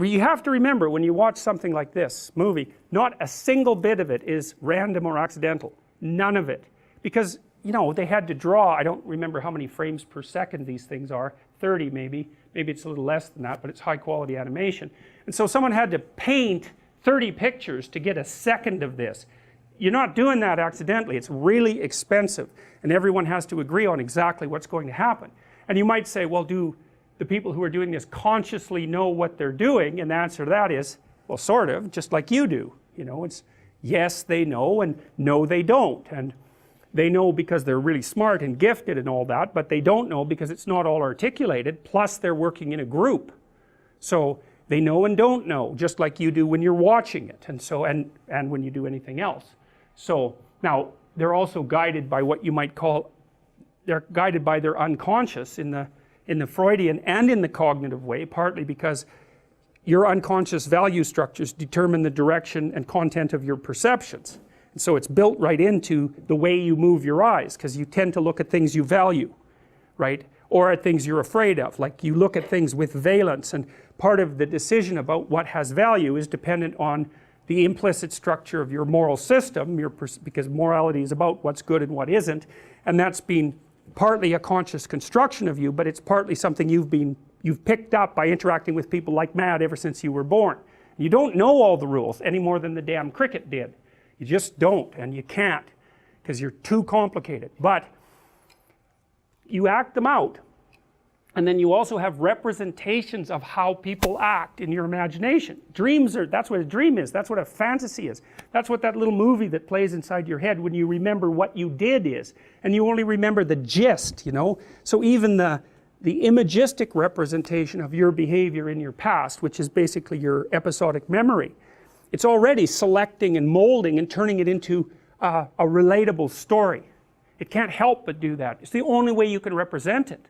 you have to remember when you watch something like this movie, not a single bit of it is random or accidental. None of it. Because, you know, they had to draw, I don't remember how many frames per second these things are, 30 maybe it's a little less than that, but it's high quality animation. And so someone had to paint 30 pictures to get a second of this. You're not doing that accidentally. It's really expensive, and everyone has to agree on exactly what's going to happen. And you might say, well, do the people who are doing this consciously know what they're doing? And the answer to that is, well, sort of, just like you do. You know, it's yes they know and no they don't, and they know because they're really smart and gifted and all that, but they don't know because it's not all articulated, plus they're working in a group. So they know and don't know, just like you do when you're watching it, and so and when you do anything else. So now they're also guided by what you might call, they're guided by their unconscious in the Freudian and in the cognitive way, partly because your unconscious value structures determine the direction and content of your perceptions. And so it's built right into the way you move your eyes, because you tend to look at things you value, right? Or at things you're afraid of. Like you look at things with valence, and part of the decision about what has value is dependent on the implicit structure of your moral system, because morality is about what's good and what isn't, and that's been partly a conscious construction of you, but it's partly something you've picked up by interacting with people like mad ever since you were born. You don't know all the rules any more than the damn cricket did. You just don't, and you can't, because you're too complicated. But you act them out, and then you also have representations of how people act in your imagination. Dreams are, that's what a dream is, that's what a fantasy is, that's what that little movie that plays inside your head when you remember what you did is, and you only remember the gist, you know. So even the imagistic representation of your behavior in your past, which is basically your episodic memory, it's already selecting and molding and turning it into a relatable story. It can't help but do that. It's the only way you can represent it.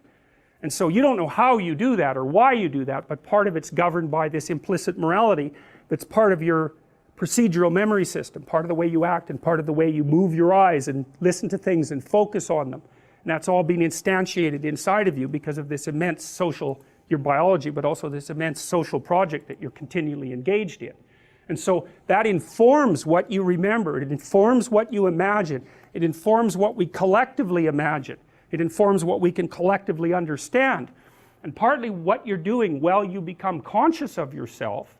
And so you don't know how you do that or why you do that, but part of it's governed by this implicit morality that's part of your procedural memory system, part of the way you act and part of the way you move your eyes and listen to things and focus on them. And that's all being instantiated inside of you because of this immense social, your biology, but also this immense social project that you're continually engaged in. And so that informs what you remember, it informs what you imagine, it informs what we collectively imagine, it informs what we can collectively understand. And partly what you're doing while you become conscious of yourself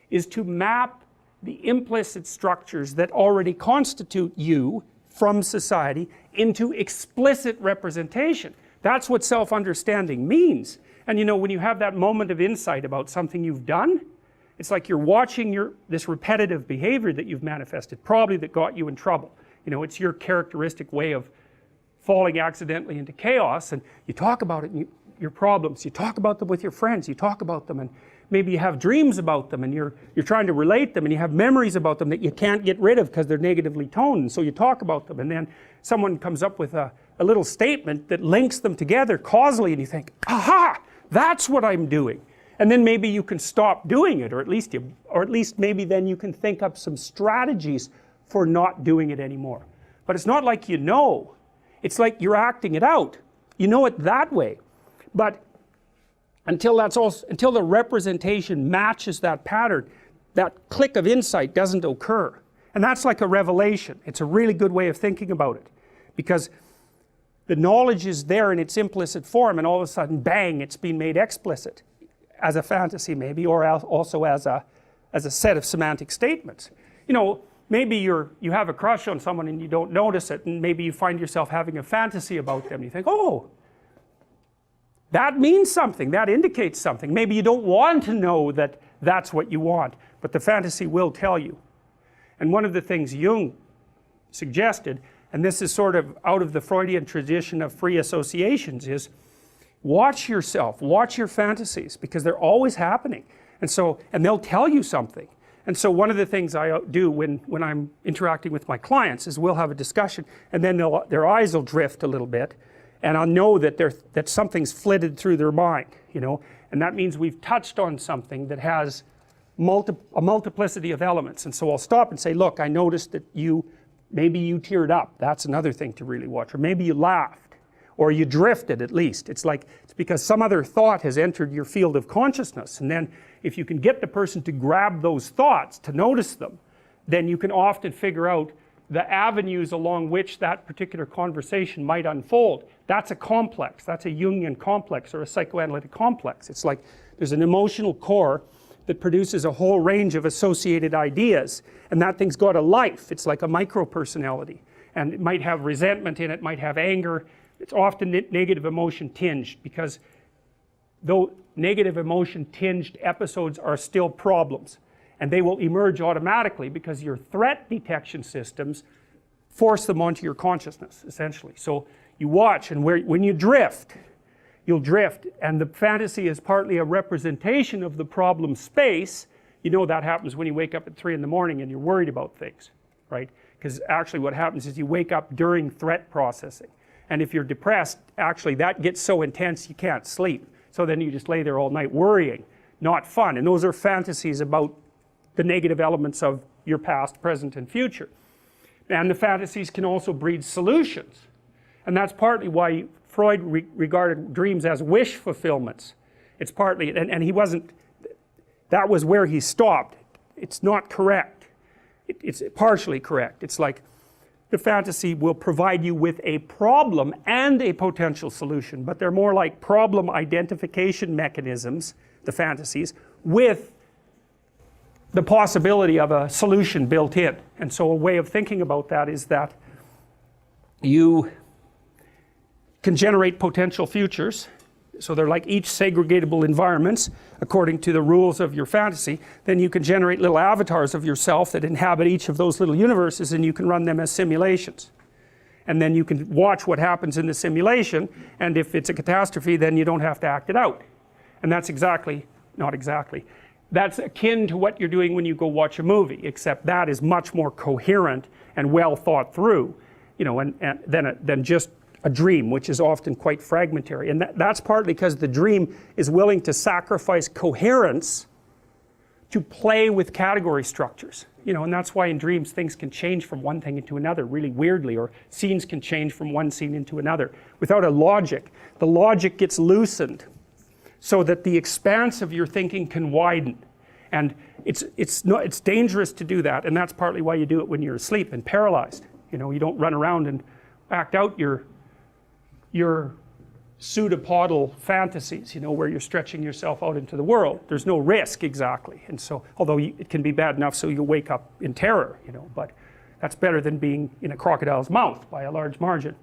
is to map the implicit structures that already constitute you from society into explicit representation. That's what self-understanding means. And you know, when you have that moment of insight about something you've done, it's like you're watching this repetitive behavior that you've manifested, probably that got you in trouble. You know, it's your characteristic way of falling accidentally into chaos, and you talk about it, and your problems, you talk about them with your friends, you talk about them, and maybe you have dreams about them, and you're trying to relate them, and you have memories about them that you can't get rid of because they're negatively toned, and so you talk about them, and then someone comes up with a little statement that links them together causally, and you think, aha, that's what I'm doing. And then maybe you can stop doing it, or at least maybe then you can think up some strategies for not doing it anymore. But it's not like you know, it's like you're acting it out. You know it that way, but until the representation matches that pattern, that click of insight doesn't occur. And that's like a revelation. It's a really good way of thinking about it, because the knowledge is there in its implicit form, and all of a sudden, bang, it's been made explicit as a fantasy maybe, or also as a set of semantic statements. You know, maybe you have a crush on someone and you don't notice it, and maybe you find yourself having a fantasy about them. You think, oh, that means something, that indicates something. Maybe you don't want to know that that's what you want, but the fantasy will tell you. And one of the things Jung suggested, and this is sort of out of the Freudian tradition of free associations, is watch yourself, watch your fantasies, because they're always happening, and they'll tell you something. And so one of the things I do when I'm interacting with my clients is we'll have a discussion, and then their eyes will drift a little bit, and I'll know that something's flitted through their mind, you know, and that means we've touched on something that has a multiplicity of elements. And so I'll stop and say, look, I noticed that maybe you teared up. That's another thing to really watch. Or maybe you laughed, or you drifted at least. It's because some other thought has entered your field of consciousness, and then if you can get the person to grab those thoughts, to notice them, then you can often figure out the avenues along which that particular conversation might unfold. That's a complex, that's a Jungian complex or a psychoanalytic complex. It's like there's an emotional core that produces a whole range of associated ideas, and that thing's got a life. It's like a micro-personality, and it might have resentment in it, might have anger. It's often negative emotion tinged, because though negative emotion tinged episodes are still problems, and they will emerge automatically because your threat detection systems force them onto your consciousness, essentially. So you watch, and when you drift, you'll drift, and the fantasy is partly a representation of the problem space. You know that happens when you wake up at 3 in the morning and you're worried about things, right? Because actually what happens is you wake up during threat processing, and if you're depressed, actually that gets so intense you can't sleep, so then you just lay there all night worrying. Not fun. And those are fantasies about the negative elements of your past, present, and future. And the fantasies can also breed solutions, and that's partly why Freud regarded dreams as wish fulfillments. It's partly, and he wasn't, that was where he stopped. It's not correct. It's partially correct. It's like the fantasy will provide you with a problem and a potential solution, but they're more like problem identification mechanisms, the fantasies, with the possibility of a solution built in. And so a way of thinking about that is that you can generate potential futures, so they're like each segregatable environments according to the rules of your fantasy. Then you can generate little avatars of yourself that inhabit each of those little universes, and you can run them as simulations. And then you can watch what happens in the simulation, and if it's a catastrophe, then you don't have to act it out. And that's exactly, not exactly, that's akin to what you're doing when you go watch a movie, except that is much more coherent and well thought through, you know, than just a dream, which is often quite fragmentary. And that's partly because the dream is willing to sacrifice coherence to play with category structures, you know, and that's why in dreams things can change from one thing into another really weirdly, or scenes can change from one scene into another without a logic. The logic gets loosened so that the expanse of your thinking can widen, and it's dangerous to do that, and that's partly why you do it when you're asleep and paralyzed. You know, you don't run around and act out your pseudopodal fantasies, you know, where you're stretching yourself out into the world. There's no risk exactly, and so, although it can be bad enough so you wake up in terror, you know, but that's better than being in a crocodile's mouth by a large margin.